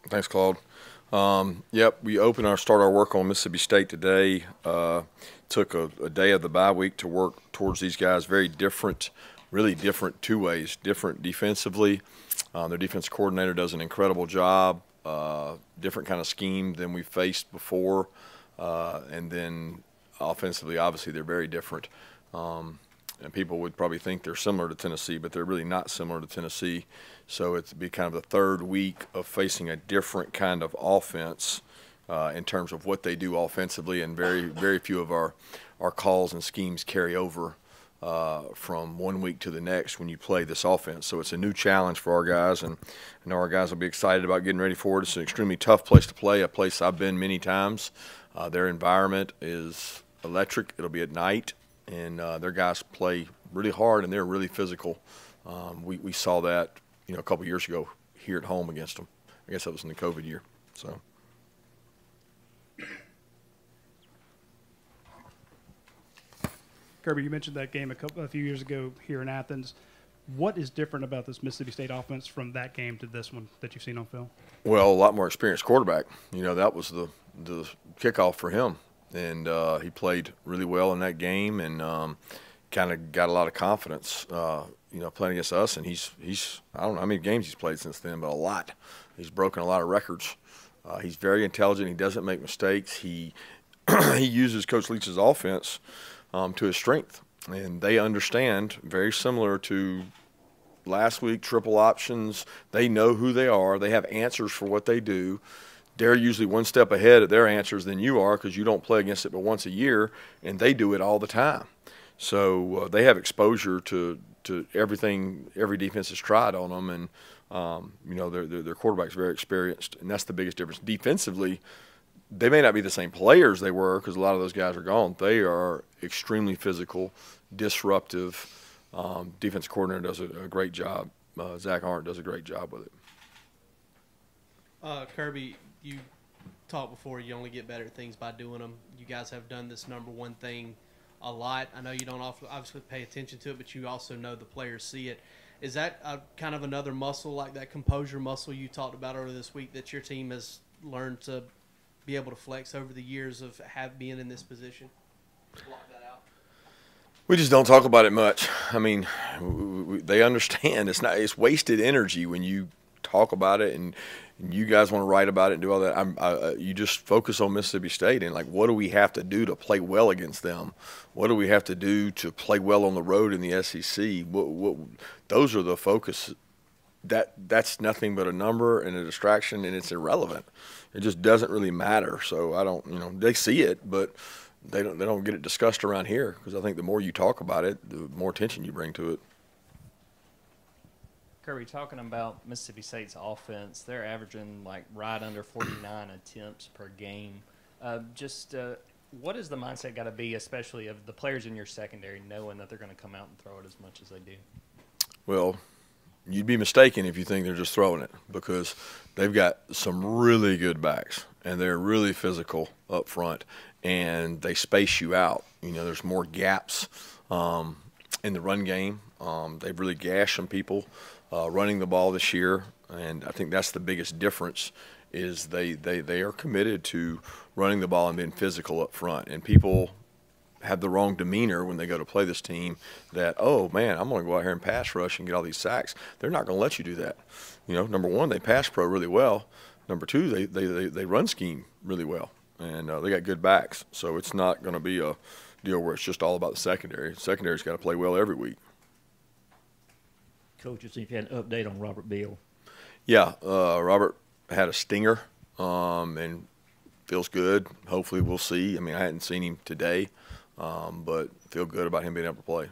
Thanks, Claude. Yep, we start our work on Mississippi State today. Took a day of the bye week to work towards these guys. Very different, really different two ways. Different defensively. Their defense coordinator does an incredible job. Different kind of scheme than we faced before. And then offensively, obviously, they're very different. And people would probably think they're similar to Tennessee, but they're really not similar to Tennessee. So it'd be kind of the third week of facing a different kind of offense in terms of what they do offensively, and very few of our calls and schemes carry over from one week to the next when you play this offense. So it's a new challenge for our guys, and I know our guys will be excited about getting ready for it. It's an extremely tough place to play, a place I've been many times. Their environment is electric. It'll be at night. And their guys play really hard, and they're really physical. We saw that, a couple years ago here at home against them. I guess that was in the COVID year. So. Kirby, you mentioned that game a few years ago here in Athens. What is different about this Mississippi State offense from that game to this one that you've seen on film? Well, a lot more experienced quarterback. That was the kickoff for him. And he played really well in that game, and kind of got a lot of confidence, playing against us. And he's I don't know how many games he's played since then, but a lot. He's broken a lot of records. He's very intelligent. He doesn't make mistakes. He uses Coach Leach's offense to his strength, and they understand, very similar to last week, triple options. They know who they are. They have answers for what they do. They're usually one step ahead of their answers than you are, because you don't play against it but once a year, and they do it all the time. So they have exposure to everything every defense has tried on them, and their quarterback's very experienced, and that's the biggest difference. Defensively, they may not be the same players they were, because a lot of those guys are gone. They are extremely physical, disruptive. Defensive coordinator does a great job. Zach Arndt does a great job with it. Kirby, you talked before, you only get better at things by doing them. You guys have done this number one thing a lot. I know you don't obviously pay attention to it, but you also know the players see it. Is that kind of another muscle, like that composure muscle you talked about earlier this week, that your team has learned to be able to flex over the years of being in this position? Block that out. We just don't talk about it much. I mean, they understand it's wasted energy when you talk about it, and you guys want to write about it and do all that. You just focus on Mississippi State and, like, what do we have to do to play well against them? What do we have to do to play well on the road in the SEC? Those are the focus. That's nothing but a number and a distraction, and it's irrelevant. It just doesn't really matter. So I don't, they see it, but they don't get it discussed around here, because I think the more you talk about it, the more attention you bring to it. Kirby, talking about Mississippi State's offense, they're averaging like right under 49 attempts per game. What is the mindset got to be, especially of the players in your secondary, knowing that they're going to come out and throw it as much as they do? Well, you'd be mistaken if you think they're just throwing it, because they've got some really good backs, and they're really physical up front, and they space you out. There's more gaps in the run game. They've really gashed some people running the ball this year, and I think that's the biggest difference, is they are committed to running the ball and being physical up front. And people have the wrong demeanor when they go to play this team, that, oh, man, I'm going to go out here and pass rush and get all these sacks. They're not going to let you do that. Number one, they pass pro really well. Number two, they run scheme really well, and they got good backs. So it's not going to be a deal where it's just all about the secondary. The secondary's got to play well every week. Coach, if you had an update on Robert Beal. Yeah, Robert had a stinger and feels good. Hopefully we'll see. I mean, I hadn't seen him today, but feel good about him being able to play.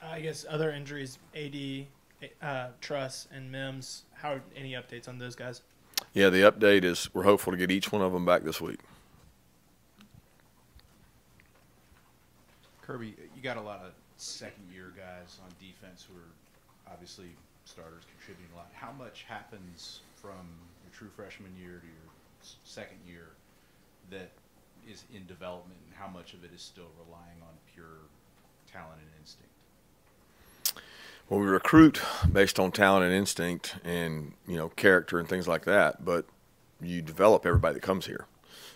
I guess other injuries, AD, Truss, and Mims. Any updates on those guys? Yeah, the update is we're hopeful to get each one of them back this week. Kirby, you got a lot of second-year guys on defense who are obviously starters, contributing a lot. How much happens from your true freshman year to your second year that is in development, and how much of it is still relying on pure talent and instinct? Well, we recruit based on talent and instinct and, character and things like that, but you develop everybody that comes here.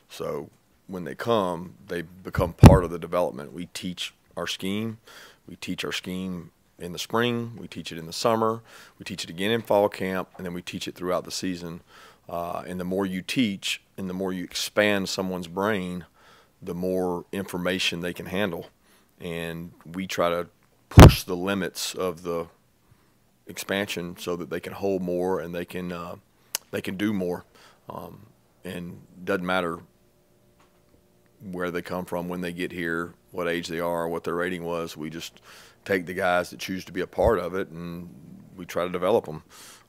So when they come, they become part of the development. We teach our scheme. We teach our scheme in the spring. We teach it in the summer. We teach it again in fall camp, and then we teach it throughout the season. And the more you teach and the more you expand someone's brain, the more information they can handle. And we try to push the limits of the expansion so that they can hold more and they can do more. And doesn't matter where they come from, when they get here, what age they are, what their rating was. We just take the guys that choose to be a part of it, and we try to develop them.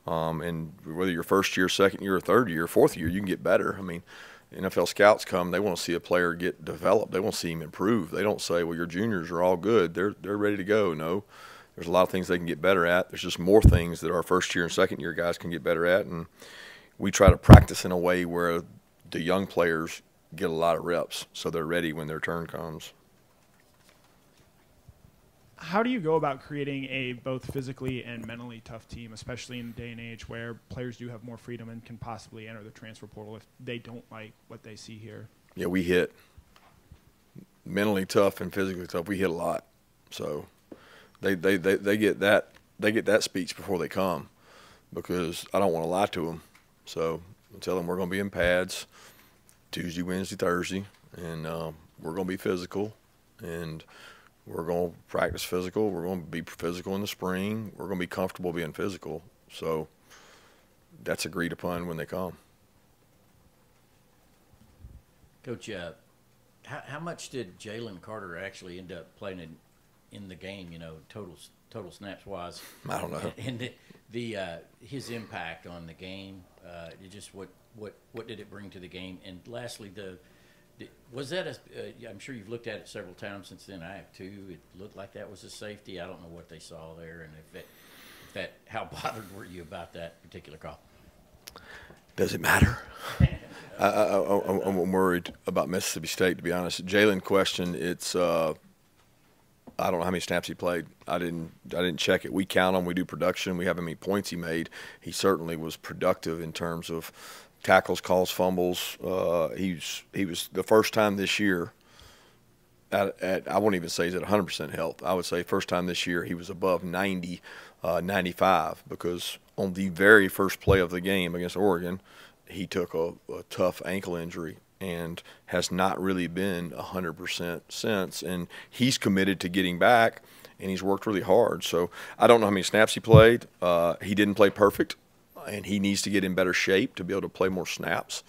And whether you're first year, second year, or third year, fourth year, you can get better. I mean, NFL scouts come, they want to see a player get developed. They want to see him improve. They don't say, well, your juniors are all good. They're ready to go. No, there's a lot of things they can get better at. There's just more things that our first year and second year guys can get better at. And we try to practice in a way where the young players get a lot of reps so they're ready when their turn comes. How do you go about creating a both physically and mentally tough team, especially in the day and age where players do have more freedom and can possibly enter the transfer portal if they don't like what they see here? Yeah, we hit mentally tough and physically tough. We hit a lot, so they get that speech before they come, because I don't want to lie to them. So I tell them we're going to be in pads Tuesday, Wednesday, Thursday, and we're going to be physical, and we're going to practice physical. We're going to be physical in the spring. We're going to be comfortable being physical. So that's agreed upon when they come. Coach, how much did Jalen Carter actually end up playing in the game, total snaps wise? I don't know. And his impact on the game, just what did it bring to the game? And lastly, was that I'm sure you've looked at it several times since then. I have too. It looked like that was a safety. I don't know what they saw there, and how bothered were you about that particular call? Does it matter? I'm worried about Mississippi State, to be honest. Jalen question, it's I don't know how many snaps he played. I didn't check it. We count them. We do production. We have how many points he made. He certainly was productive in terms of tackles, calls, fumbles. He was the first time this year I won't even say he's at 100% health. I would say first time this year he was above 90, 95, because on the very first play of the game against Oregon, he took a tough ankle injury and has not really been 100% since. And he's committed to getting back, and he's worked really hard. So I don't know how many snaps he played. He didn't play perfect, and he needs to get in better shape to be able to play more snaps.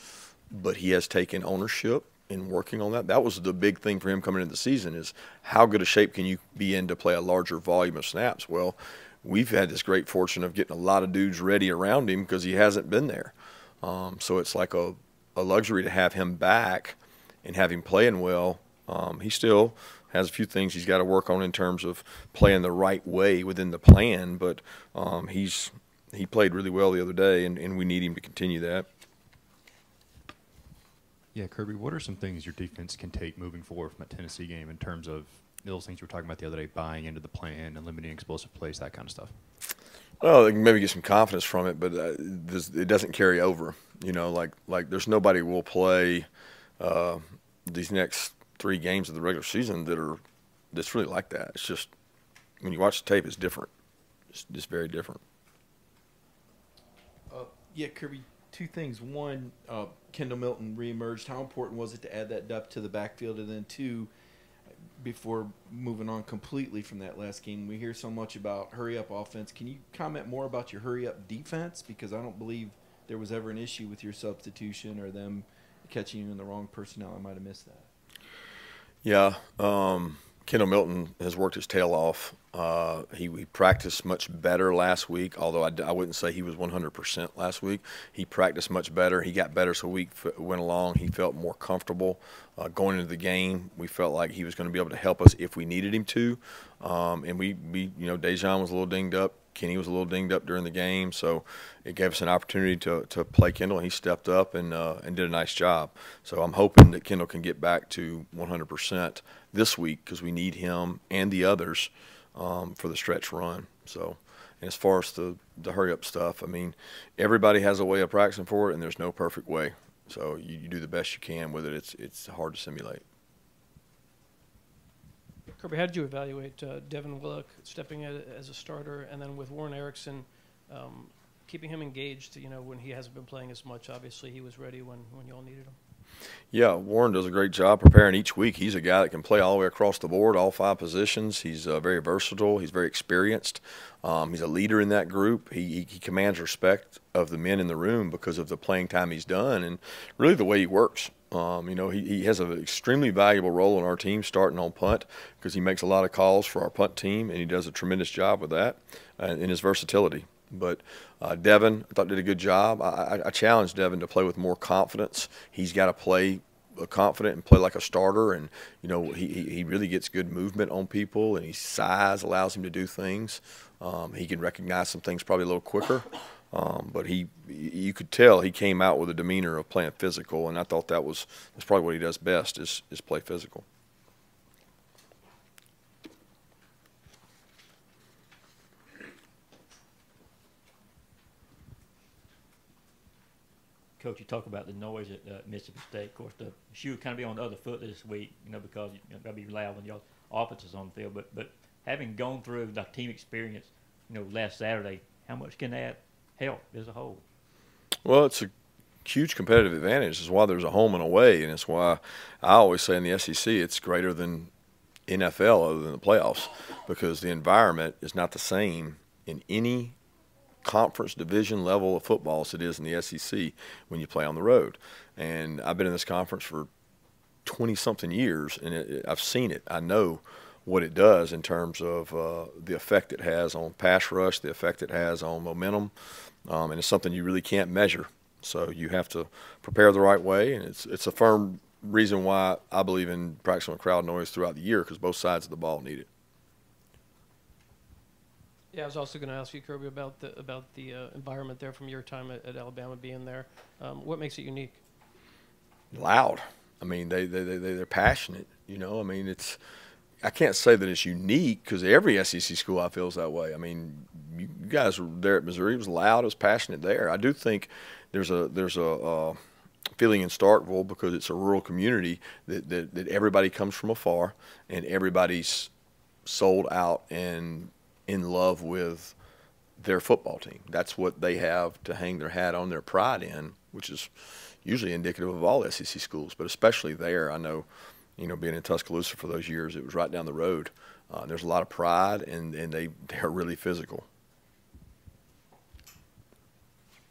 But he has taken ownership in working on that. That was the big thing for him coming into the season, is how good a shape can you be in to play a larger volume of snaps? Well, we've had this great fortune of getting a lot of dudes ready around him because he hasn't been there. So it's like a luxury to have him back and have him playing well. He still has a few things he's got to work on in terms of playing the right way within the plan, but he played really well the other day, and we need him to continue that. Yeah, Kirby, what are some things your defense can take moving forward from a Tennessee game in terms of those things we were talking about the other day, buying into the plan and limiting explosive plays, that kind of stuff? Well, they can maybe get some confidence from it, but it doesn't carry over. Like there's nobody will play these next 3 games of the regular season that's really like that. It's just when you watch the tape, it's different. It's just very different. Yeah, Kirby, 2 things. One, Kendall Milton reemerged. How important was it to add that depth to the backfield? And then 2, before moving on completely from that last game, we hear so much about hurry-up offense. Can you comment more about your hurry-up defense? Because I don't believe there was ever an issue with your substitution or them catching you in the wrong personnel. I might have missed that. Yeah, Kendall Milton has worked his tail off. He practiced much better last week, although I wouldn't say he was 100% last week. He practiced much better. He got better as the week went along. He felt more comfortable going into the game. We felt like he was going to be able to help us if we needed him to. And we Dejon was a little dinged up. Kenny was a little dinged up during the game, so it gave us an opportunity to play Kendall, and he stepped up and did a nice job. So I'm hoping that Kendall can get back to 100% this week, because we need him and the others for the stretch run. So And as far as the hurry-up stuff, I mean, everybody has a way of practicing for it, and there's no perfect way. So you do the best you can with it. It's hard to simulate. Kirby, how did you evaluate Devin Willock stepping in as a starter, and then with Warren Ericson, keeping him engaged, when he hasn't been playing as much? Obviously, he was ready when you all needed him. Yeah, Warren does a great job preparing each week. He's a guy that can play all the way across the board, all 5 positions. He's very versatile. He's very experienced. He's a leader in that group. He commands respect of the men in the room because of the playing time he's done and really the way he works. He has an extremely valuable role in our team starting on punt because he makes a lot of calls for our punt team, and he does a tremendous job with that in his versatility. But Devin, I thought, did a good job. I challenged Devin to play with more confidence. He's got to play confident and play like a starter, and he really gets good movement on people, and his size allows him to do things. He can recognize some things probably a little quicker. But you could tell he came out with a demeanor of playing physical, and I thought that's probably what he does best is play physical. Coach, you talk about the noise at Mississippi State. Of course, the shoe would kind of be on the other foot this week, because you got to be loud when your offense is on the field. But having gone through the team experience, last Saturday, how much can that help as a whole? Well, it's a huge competitive advantage. It's why there's a home and away, and it's why I always say in the SEC it's greater than NFL other than the playoffs, because the environment is not the same in any conference division level of football as it is in the SEC when you play on the road. And I've been in this conference for 20-something years, and I've seen it. I know what it does in terms of the effect it has on pass rush, the effect it has on momentum, and it's something you really can't measure. So you have to prepare the right way, and it's a firm reason why I believe in practicing with crowd noise throughout the year, because both sides of the ball need it. Yeah, I was also going to ask you, Kirby, about the environment there from your time at Alabama being there. What makes it unique? Loud. I mean, they're passionate. I can't say that it's unique because every SEC school I feel is that way. I mean, you guys were there at Missouri. It was loud. It was passionate there. I do think there's a feeling in Starkville, because it's a rural community, that everybody comes from afar and everybody's sold out and in love with their football team. That's what they have to hang their hat on, their pride in, which is usually indicative of all SEC schools, but especially there. I know, being in Tuscaloosa for those years, it was right down the road. There's a lot of pride, and they're really physical.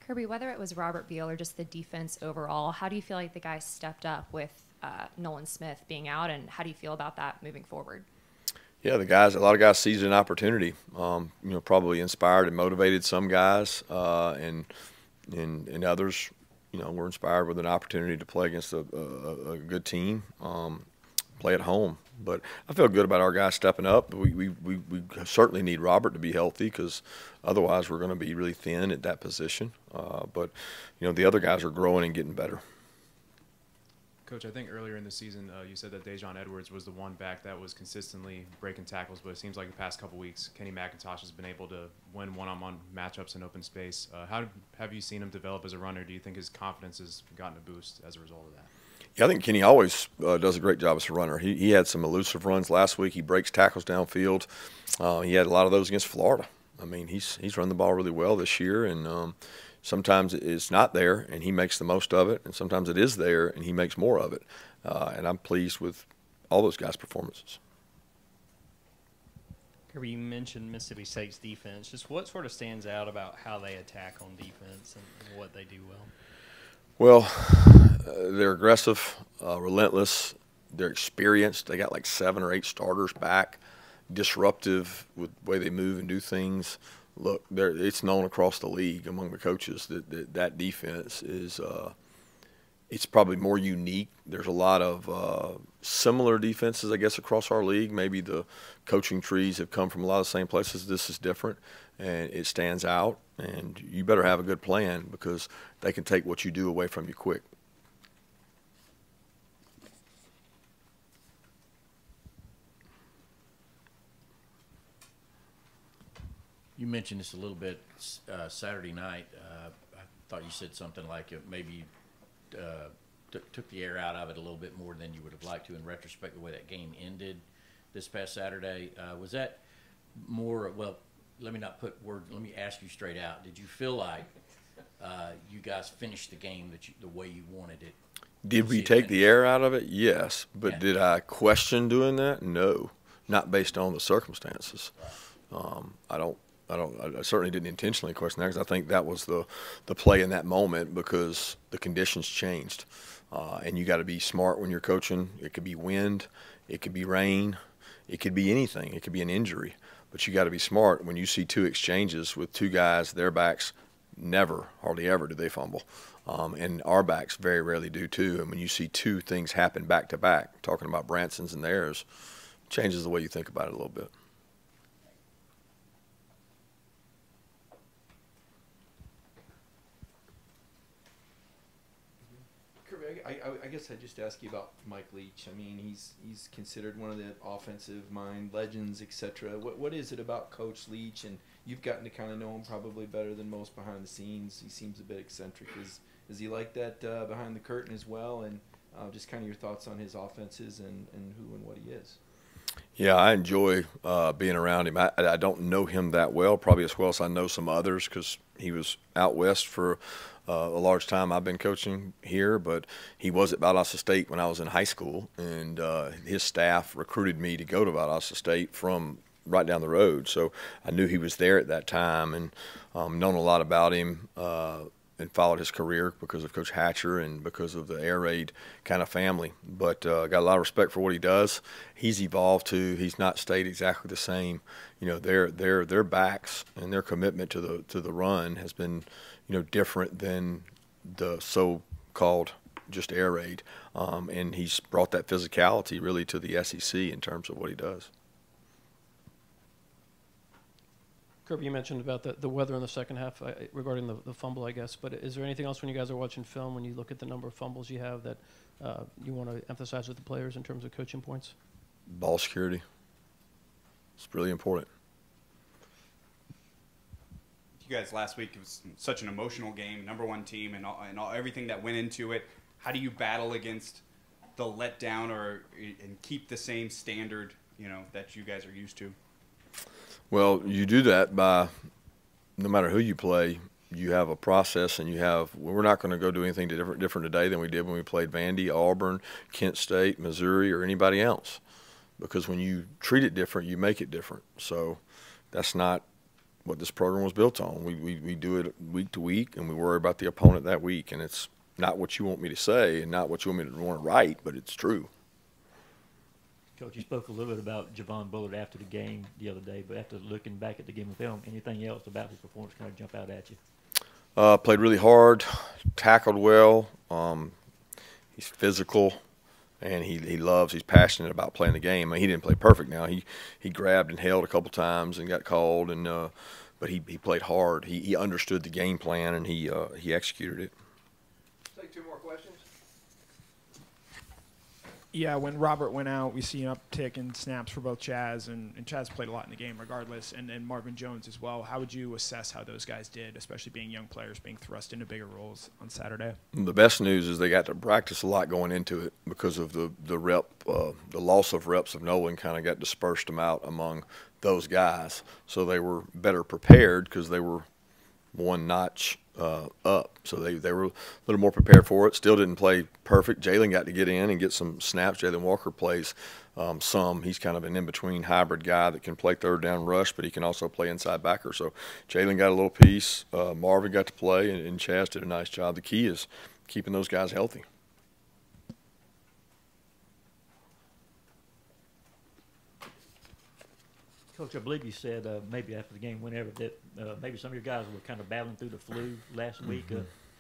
Kirby, whether it was Robert Beal or just the defense overall, how do you feel like the guys stepped up with Nolan Smith being out, and how do you feel about that moving forward? Yeah, a lot of guys seized an opportunity. Probably inspired and motivated some guys, and others, were inspired with an opportunity to play against a good team, play at home. But I feel good about our guys stepping up. We certainly need Robert to be healthy, because otherwise we're going to be really thin at that position. But the other guys are growing and getting better. Coach, I think earlier in the season you said that Dejon Edwards was the one back that was consistently breaking tackles, but it seems like the past couple weeks Kenny McIntosh has been able to win one-on-one matchups in open space. How have you seen him develop as a runner? Do you think his confidence has gotten a boost as a result of that? Yeah, I think Kenny always does a great job as a runner. He had some elusive runs last week. He breaks tackles downfield. He had a lot of those against Florida. I mean, he's run the ball really well this year, and sometimes it's not there, and he makes the most of it, and sometimes it is there, and he makes more of it. And I'm pleased with all those guys' performances. Kirby, you mentioned Mississippi State's defense. Just what sort of stands out about how they attack on defense and what they do well? Well, they're aggressive, relentless. They're experienced. They got like 7 or 8 starters back, disruptive with the way they move and do things. Look, it's known across the league among the coaches that defense is it's probably more unique. There's a lot of similar defenses, I guess, across our league. Maybe the coaching trees have come from a lot of the same places. This is different, and it stands out. And you better have a good plan, because they can take what you do away from you quick. You mentioned this a little bit Saturday night. I thought you said something like maybe took the air out of it a little bit more than you would have liked to in retrospect, the way that game ended this past Saturday. Was that more, well, let me not put words, let me ask you straight out. Did you feel like you guys finished the game the way you wanted it? Did we take the air out of it? Yes. But did I question doing that? No. Not based on the circumstances. I certainly didn't intentionally question that because I think that was the play in that moment because the conditions changed. And you got to be smart when you're coaching. It could be wind. It could be rain. It could be anything. It could be an injury. But you got to be smart when you see two exchanges with two guys, their backs never, hardly ever do they fumble. And our backs very rarely do too. And when you see two things happen back to back, talking about Branson's and theirs, changes the way you think about it a little bit. Kirby, I guess I'd just ask you about Mike Leach. I mean, he's considered one of the offensive mind legends, etc. What is it about Coach Leach? And you've gotten to kind of know him probably better than most behind the scenes. He seems a bit eccentric. Is he like that behind the curtain as well? And just kind of your thoughts on his offenses and who and what he is. Yeah, I enjoy being around him. I don't know him that well, probably as well as I know some others because he was out west for a large time. I've been coaching here, but he was at Valdosta State when I was in high school, and his staff recruited me to go to Valdosta State from right down the road. So I knew he was there at that time and known a lot about him and followed his career because of Coach Hatcher and because of the air raid kind of family. But got a lot of respect for what he does. He's evolved too. He's not stayed exactly the same. You know, their backs and their commitment to the run has been, you know, different than the so-called just air raid. And he's brought that physicality really to the SEC in terms of what he does. Kirby, you mentioned about the weather in the second half regarding the fumble, I guess. But is there anything else when you guys are watching film, when you look at the number of fumbles you have, that you want to emphasize with the players in terms of coaching points? Ball security. It's really important. You guys last week, it was such an emotional game, #1 team, and everything that went into it. How do you battle against the letdown and keep the same standard, you know, that you guys are used to? Well, you do that by, no matter who you play, you have a process, and we're not going to go do anything different today than we did when we played Vandy, Auburn, Kent State, Missouri, or anybody else. Because when you treat it different, you make it different. So that's not what this program was built on. We do it week to week, and we worry about the opponent that week. And it's not what you want me to say and not what you want me to want to write, but it's true. Coach, you spoke a little bit about Javon Bullard after the game the other day, but after looking back at the game of film, anything else about his performance kind of jump out at you? Played really hard, tackled well. He's physical, and he's passionate about playing the game. I mean, he didn't play perfect now. He grabbed and held a couple times and got called, and but he played hard. He understood the game plan, and he executed it. Take 2 more questions. Yeah, when Robert went out, we see an uptick in snaps for both Chaz, and Chaz played a lot in the game regardless, and Marvin Jones as well. How would you assess how those guys did, especially being young players being thrust into bigger roles on Saturday? The best news is they got to practice a lot going into it because of the loss of reps of Nolan kind of got dispersed them out among those guys. So they were better prepared because they were one notch up. So they were a little more prepared for it. Still didn't play perfect. Jalen got to get in and get some snaps. Jalen Walker plays some. He's kind of an in-between hybrid guy that can play third down rush, but he can also play inside backer. So Jalen got a little piece. Marvin got to play, and Chaz did a nice job. The key is keeping those guys healthy. Coach, I believe you said maybe after the game, whenever, that maybe some of your guys were kind of battling through the flu last week.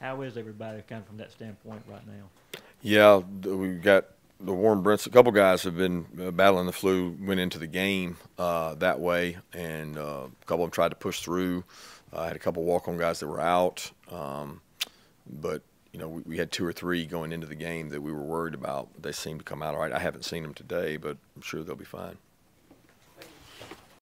How is everybody kind of from that standpoint right now? Yeah, we've got the Warren Brents. A couple guys have been battling the flu, went into the game that way, and a couple of them tried to push through. I had a couple walk-on guys that were out, but you know, we had 2 or 3 going into the game that we were worried about. They seemed to come out all right. I haven't seen them today, but I'm sure they'll be fine.